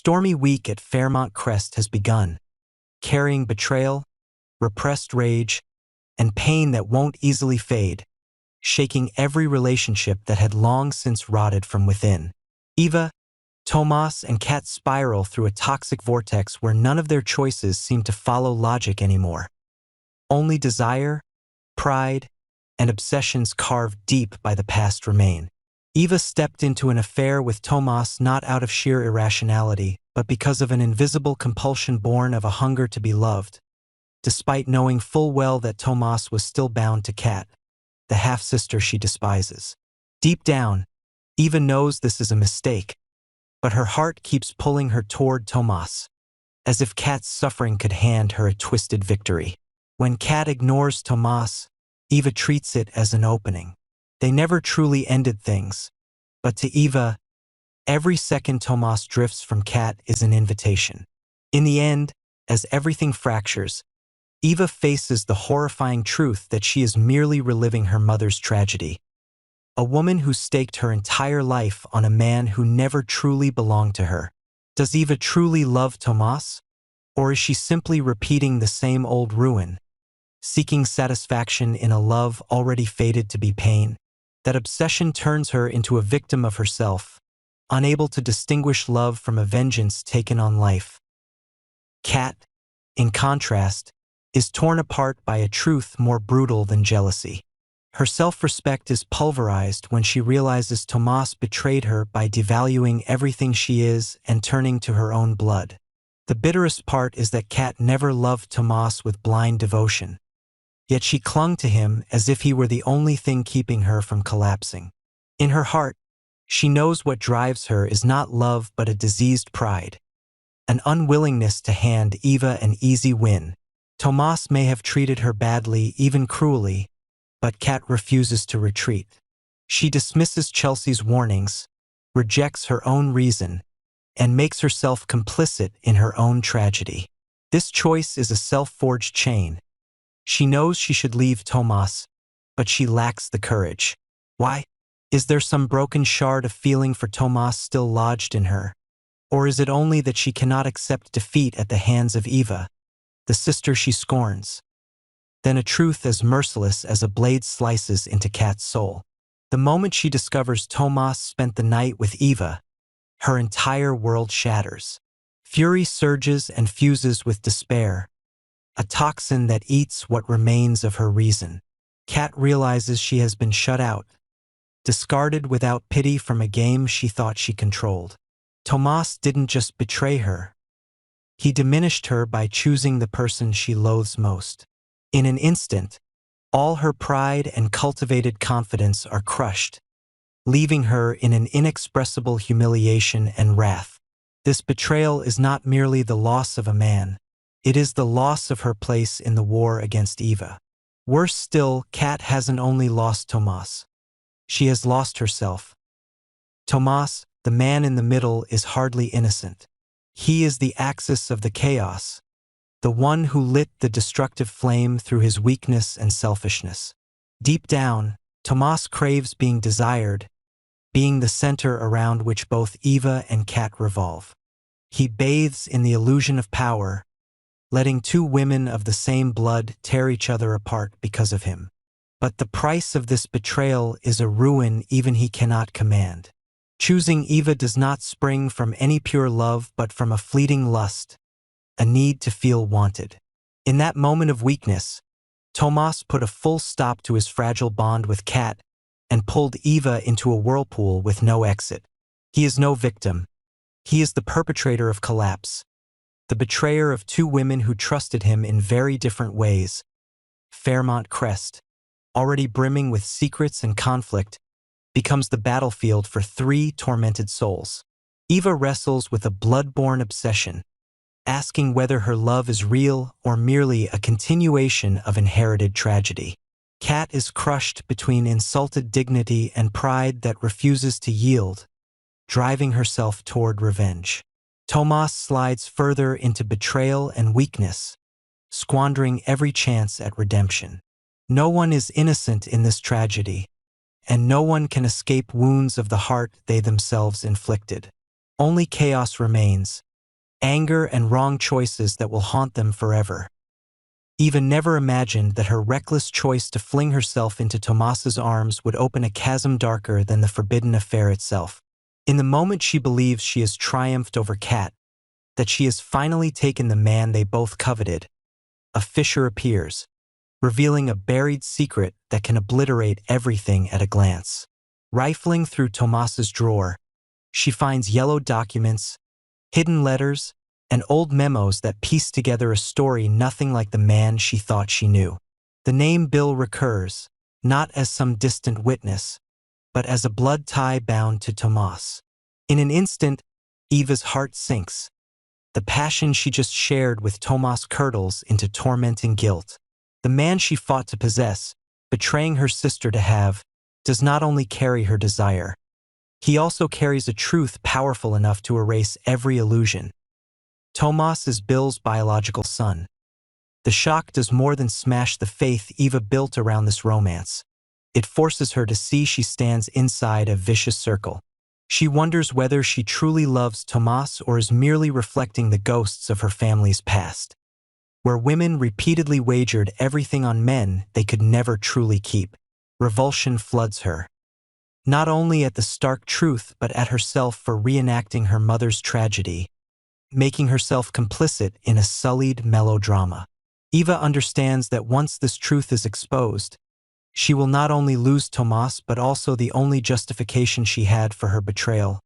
stormy week at Fairmont Crest has begun, carrying betrayal, repressed rage, and pain that won't easily fade, shaking every relationship that had long since rotted from within. Eva, Tomas, and Kat spiral through a toxic vortex where none of their choices seem to follow logic anymore. Only desire, pride, and obsessions carved deep by the past remain. Eva stepped into an affair with Tomas not out of sheer irrationality, but because of an invisible compulsion born of a hunger to be loved, despite knowing full well that Tomas was still bound to Kat, the half-sister she despises. Deep down, Eva knows this is a mistake, but her heart keeps pulling her toward Tomas, as if Kat's suffering could hand her a twisted victory. When Kat ignores Tomas, Eva treats it as an opening. They never truly ended things, but to Eva, every second Tomas drifts from Kat is an invitation. In the end, as everything fractures, Eva faces the horrifying truth that she is merely reliving her mother's tragedy. A woman who staked her entire life on a man who never truly belonged to her. Does Eva truly love Tomas? Or is she simply repeating the same old ruin, seeking satisfaction in a love already fated to be pain? That obsession turns her into a victim of herself, unable to distinguish love from a vengeance taken on life. Kat, in contrast, is torn apart by a truth more brutal than jealousy. Her self-respect is pulverized when she realizes Tomas betrayed her by devaluing everything she is and turning to her own blood. The bitterest part is that Kat never loved Tomas with blind devotion, yet she clung to him as if he were the only thing keeping her from collapsing. In her heart, she knows what drives her is not love but a diseased pride, an unwillingness to hand Eva an easy win. Tomas may have treated her badly, even cruelly, but Kat refuses to retreat. She dismisses Chelsea's warnings, rejects her own reason, and makes herself complicit in her own tragedy. This choice is a self-forged chain. She knows she should leave Tomas, but she lacks the courage. Why? Is there some broken shard of feeling for Tomas still lodged in her? Or is it only that she cannot accept defeat at the hands of Eva, the sister she scorns? Then a truth as merciless as a blade slices into Kat's soul. The moment she discovers Tomas spent the night with Eva, her entire world shatters. Fury surges and fuses with despair, a toxin that eats what remains of her reason. Kat realizes she has been shut out, discarded without pity from a game she thought she controlled. Tomas didn't just betray her. He diminished her by choosing the person she loathes most. In an instant, all her pride and cultivated confidence are crushed, leaving her in an inexpressible humiliation and wrath. This betrayal is not merely the loss of a man, it is the loss of her place in the war against Eva. Worse still, Kat hasn't only lost Tomas. She has lost herself. Tomas, the man in the middle, is hardly innocent. He is the axis of the chaos, the one who lit the destructive flame through his weakness and selfishness. Deep down, Tomas craves being desired, being the center around which both Eva and Kat revolve. He bathes in the illusion of power, letting two women of the same blood tear each other apart because of him. But the price of this betrayal is a ruin even he cannot command. Choosing Eva does not spring from any pure love but from a fleeting lust, a need to feel wanted. In that moment of weakness, Tomas put a full stop to his fragile bond with Kat and pulled Eva into a whirlpool with no exit. He is no victim. He is the perpetrator of collapse, the betrayer of two women who trusted him in very different ways. Fairmont Crest, already brimming with secrets and conflict, becomes the battlefield for three tormented souls. Eva wrestles with a blood-borne obsession, asking whether her love is real or merely a continuation of inherited tragedy. Kat is crushed between insulted dignity and pride that refuses to yield, driving herself toward revenge. Tomas slides further into betrayal and weakness, squandering every chance at redemption. No one is innocent in this tragedy, and no one can escape wounds of the heart they themselves inflicted. Only chaos remains, anger and wrong choices that will haunt them forever. Eva never imagined that her reckless choice to fling herself into Tomas's arms would open a chasm darker than the forbidden affair itself. In the moment she believes she has triumphed over Kat, that she has finally taken the man they both coveted, a fissure appears, revealing a buried secret that can obliterate everything at a glance. Rifling through Tomas's drawer, she finds yellowed documents, hidden letters, and old memos that piece together a story nothing like the man she thought she knew. The name Bill recurs, not as some distant witness, but as a blood tie bound to Tomas. In an instant, Eva's heart sinks. The passion she just shared with Tomas curdles into tormenting guilt. The man she fought to possess, betraying her sister to have, does not only carry her desire. He also carries a truth powerful enough to erase every illusion. Tomas is Bill's biological son. The shock does more than smash the faith Eva built around this romance. It forces her to see she stands inside a vicious circle. She wonders whether she truly loves Tomas or is merely reflecting the ghosts of her family's past, where women repeatedly wagered everything on men they could never truly keep. Revulsion floods her, not only at the stark truth but at herself for reenacting her mother's tragedy, making herself complicit in a sullied melodrama. Eva understands that once this truth is exposed, she will not only lose Tomas but also the only justification she had for her betrayal.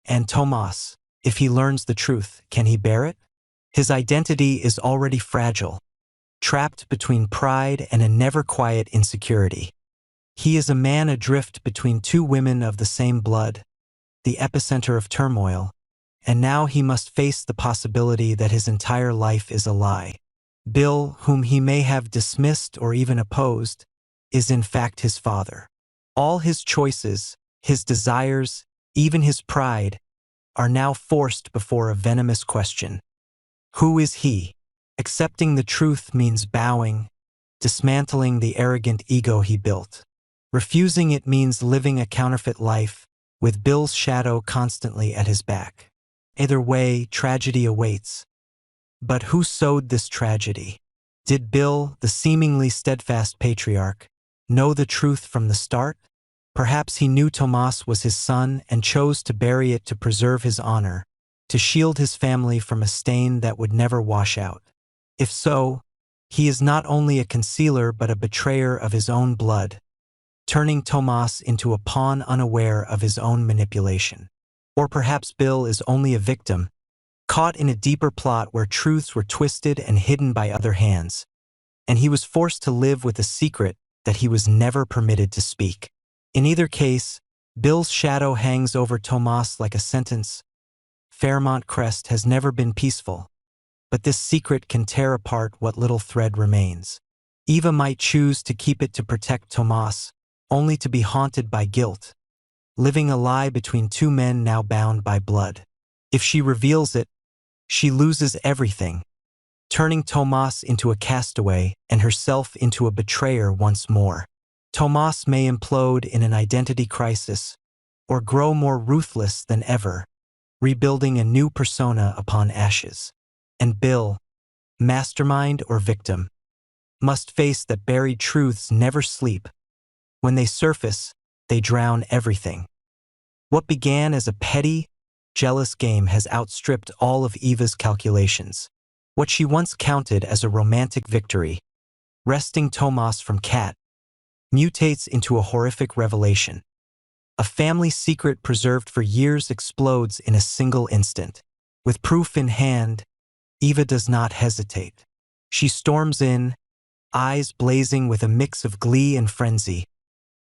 And Tomas, if he learns the truth, can he bear it? His identity is already fragile, trapped between pride and a never-quiet insecurity. He is a man adrift between two women of the same blood, the epicenter of turmoil, and now he must face the possibility that his entire life is a lie. Bill, whom he may have dismissed or even opposed, is in fact his father. All his choices, his desires, even his pride, are now forced before a venomous question. Who is he? Accepting the truth means bowing, dismantling the arrogant ego he built. Refusing it means living a counterfeit life, with Bill's shadow constantly at his back. Either way, tragedy awaits. But who sowed this tragedy? Did Bill, the seemingly steadfast patriarch, know the truth from the start? Perhaps he knew Tomas was his son and chose to bury it to preserve his honor, to shield his family from a stain that would never wash out. If so, he is not only a concealer but a betrayer of his own blood, turning Tomas into a pawn unaware of his own manipulation. Or perhaps Bill is only a victim, caught in a deeper plot where truths were twisted and hidden by other hands, and he was forced to live with a secret that he was never permitted to speak. In either case, Bill's shadow hangs over Tomas like a sentence. Fairmont Crest has never been peaceful, but this secret can tear apart what little thread remains. Eva might choose to keep it to protect Tomas, only to be haunted by guilt, living a lie between two men now bound by blood. If she reveals it, she loses everything, turning Tomas into a castaway and herself into a betrayer once more. Tomas may implode in an identity crisis, or grow more ruthless than ever, rebuilding a new persona upon ashes. And Bill, mastermind or victim, must face that buried truths never sleep. When they surface, they drown everything. What began as a petty, jealous game has outstripped all of Eva's calculations. What she once counted as a romantic victory, wresting Tomas from Kat, mutates into a horrific revelation. A family secret preserved for years explodes in a single instant. With proof in hand, Eva does not hesitate. She storms in, eyes blazing with a mix of glee and frenzy,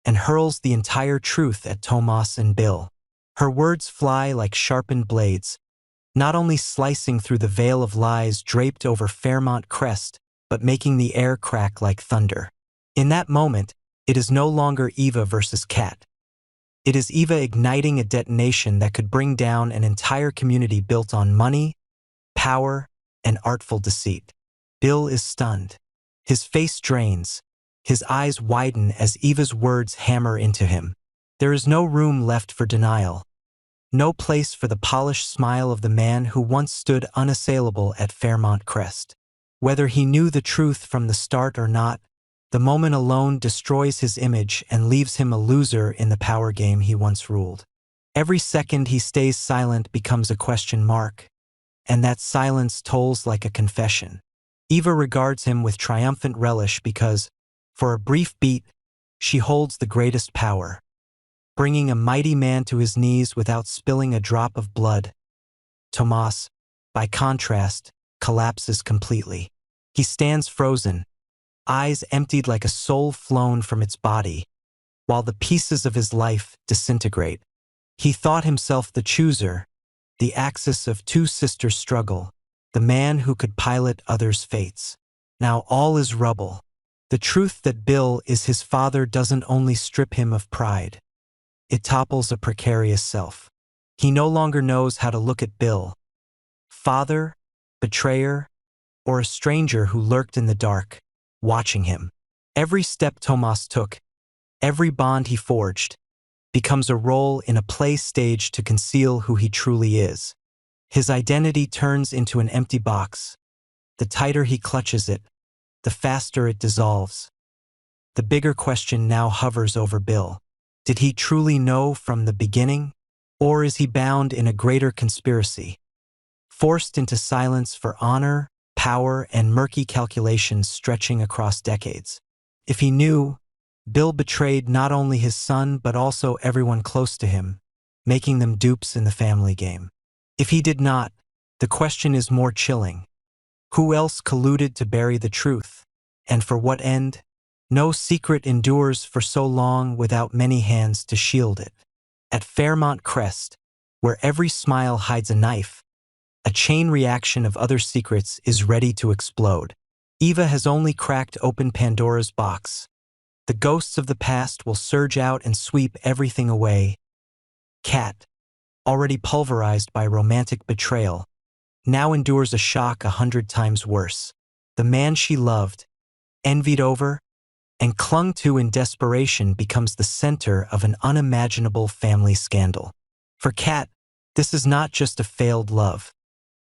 and hurls the entire truth at Tomas and Bill. Her words fly like sharpened blades, not only slicing through the veil of lies draped over Fairmont Crest, but making the air crack like thunder. In that moment, it is no longer Eva versus Kat. It is Eva igniting a detonation that could bring down an entire community built on money, power, and artful deceit. Bill is stunned. His face drains. His eyes widen as Eva's words hammer into him. There is no room left for denial. No place for the polished smile of the man who once stood unassailable at Fairmont Crest. Whether he knew the truth from the start or not, the moment alone destroys his image and leaves him a loser in the power game he once ruled. Every second he stays silent becomes a question mark, and that silence tolls like a confession. Eva regards him with triumphant relish because, for a brief beat, she holds the greatest power, bringing a mighty man to his knees without spilling a drop of blood. Tomas, by contrast, collapses completely. He stands frozen, eyes emptied like a soul flown from its body, while the pieces of his life disintegrate. He thought himself the chooser, the axis of two sisters' struggle, the man who could pilot others' fates. Now all is rubble. The truth that Bill is his father doesn't only strip him of pride. It topples a precarious self. He no longer knows how to look at Bill. Father, betrayer, or a stranger who lurked in the dark, watching him. Every step Tomas took, every bond he forged, becomes a role in a play staged to conceal who he truly is. His identity turns into an empty box. The tighter he clutches it, the faster it dissolves. The bigger question now hovers over Bill. Did he truly know from the beginning? Or is he bound in a greater conspiracy, forced into silence for honor, power, and murky calculations stretching across decades? If he knew, Bill betrayed not only his son but also everyone close to him, making them dupes in the family game. If he did not, the question is more chilling. Who else colluded to bury the truth? And for what end? No secret endures for so long without many hands to shield it. At Fairmont Crest, where every smile hides a knife, a chain reaction of other secrets is ready to explode. Eva has only cracked open Pandora's box. The ghosts of the past will surge out and sweep everything away. Kat, already pulverized by romantic betrayal, now endures a shock 100 times worse. The man she loved, envied over, and clung to in desperation becomes the center of an unimaginable family scandal. For Kat, this is not just a failed love.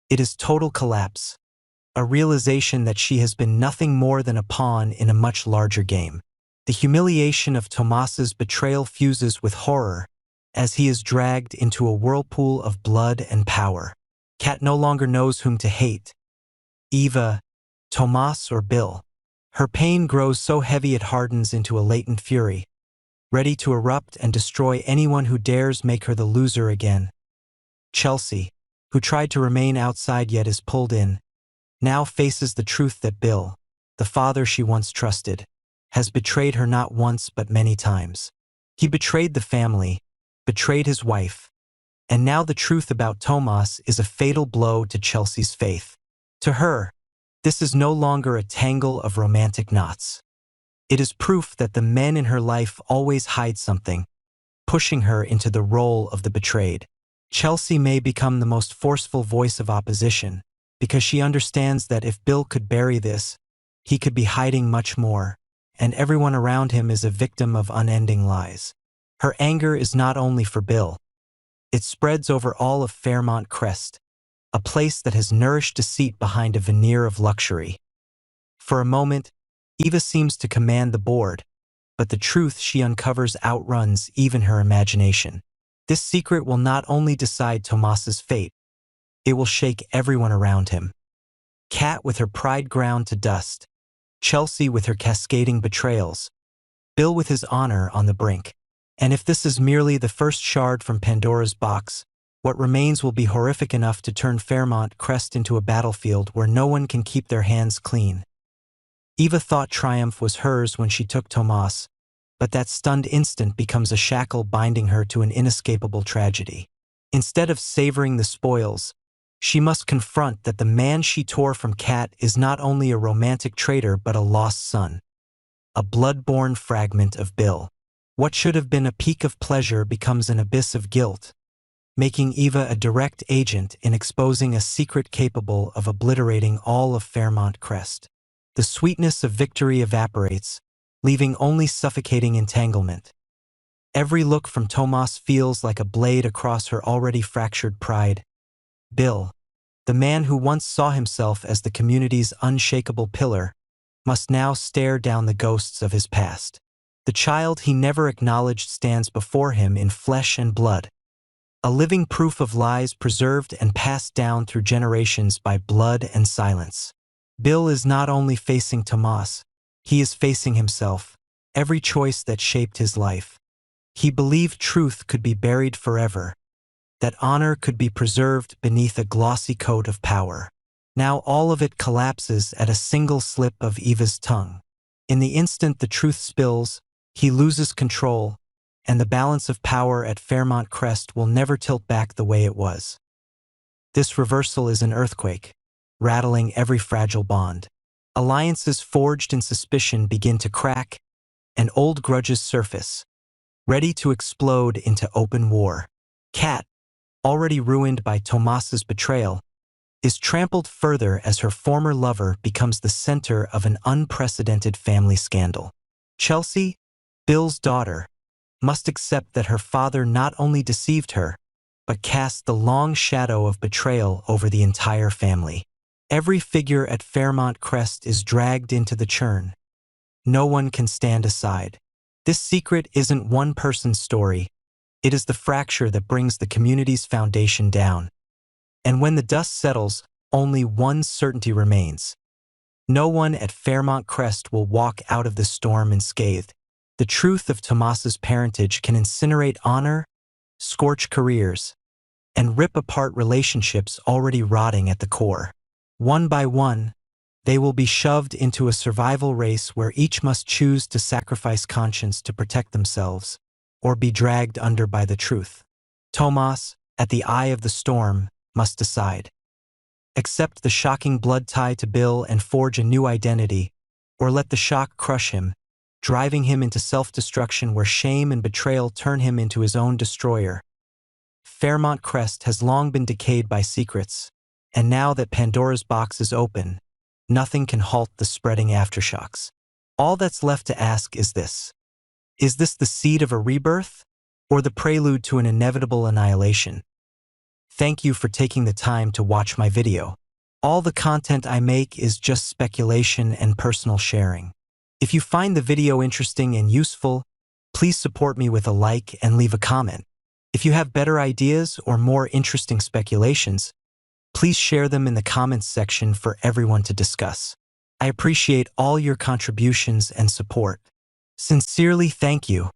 It is total collapse, a realization that she has been nothing more than a pawn in a much larger game. The humiliation of Tomas's betrayal fuses with horror as he is dragged into a whirlpool of blood and power. Kat no longer knows whom to hate, Eva, Tomas, or Bill. Her pain grows so heavy it hardens into a latent fury, ready to erupt and destroy anyone who dares make her the loser again. Chelsea, who tried to remain outside yet is pulled in, now faces the truth that Bill, the father she once trusted, has betrayed her not once but many times. He betrayed the family, betrayed his wife, and now the truth about Tomas is a fatal blow to Chelsea's faith. To her, this is no longer a tangle of romantic knots. It is proof that the men in her life always hide something, pushing her into the role of the betrayed. Chelsea may become the most forceful voice of opposition, because she understands that if Bill could bury this, he could be hiding much more, and everyone around him is a victim of unending lies. Her anger is not only for Bill. It spreads over all of Fairmont Crest, a place that has nourished deceit behind a veneer of luxury. For a moment, Eva seems to command the board, but the truth she uncovers outruns even her imagination. This secret will not only decide Tomas's fate, it will shake everyone around him. Kat with her pride ground to dust, Chelsea with her cascading betrayals, Bill with his honor on the brink. And if this is merely the first shard from Pandora's box, what remains will be horrific enough to turn Fairmont Crest into a battlefield where no one can keep their hands clean. Eva thought triumph was hers when she took Tomas, but that stunned instant becomes a shackle binding her to an inescapable tragedy. Instead of savoring the spoils, she must confront that the man she tore from Kat is not only a romantic traitor but a lost son, a blood-born fragment of Bill. What should have been a peak of pleasure becomes an abyss of guilt, making Eva a direct agent in exposing a secret capable of obliterating all of Fairmont Crest. The sweetness of victory evaporates, leaving only suffocating entanglement. Every look from Tomas feels like a blade across her already fractured pride. Bill, the man who once saw himself as the community's unshakable pillar, must now stare down the ghosts of his past. The child he never acknowledged stands before him in flesh and blood, a living proof of lies preserved and passed down through generations by blood and silence. Bill is not only facing Tomas, he is facing himself, every choice that shaped his life. He believed truth could be buried forever, that honor could be preserved beneath a glossy coat of power. Now all of it collapses at a single slip of Eva's tongue. In the instant the truth spills, he loses control, and the balance of power at Fairmont Crest will never tilt back the way it was. This reversal is an earthquake, rattling every fragile bond. Alliances forged in suspicion begin to crack, and old grudges surface, ready to explode into open war. Kat, already ruined by Tomas's betrayal, is trampled further as her former lover becomes the center of an unprecedented family scandal. Chelsea, Bill's daughter, must accept that her father not only deceived her, but cast the long shadow of betrayal over the entire family. Every figure at Fairmont Crest is dragged into the churn. No one can stand aside. This secret isn't one person's story. It is the fracture that brings the community's foundation down. And when the dust settles, only one certainty remains. No one at Fairmont Crest will walk out of the storm unscathed. The truth of Tomas's parentage can incinerate honor, scorch careers, and rip apart relationships already rotting at the core. One by one, they will be shoved into a survival race where each must choose to sacrifice conscience to protect themselves, or be dragged under by the truth. Tomas, at the eye of the storm, must decide. Accept the shocking blood tie to Bill and forge a new identity, or let the shock crush him, driving him into self-destruction where shame and betrayal turn him into his own destroyer. Fairmont Crest has long been decayed by secrets, and now that Pandora's box is open, nothing can halt the spreading aftershocks. All that's left to ask is this: is this the seed of a rebirth, or the prelude to an inevitable annihilation? Thank you for taking the time to watch my video. All the content I make is just speculation and personal sharing. If you find the video interesting and useful, please support me with a like and leave a comment. If you have better ideas or more interesting speculations, please share them in the comments section for everyone to discuss. I appreciate all your contributions and support. Sincerely, thank you.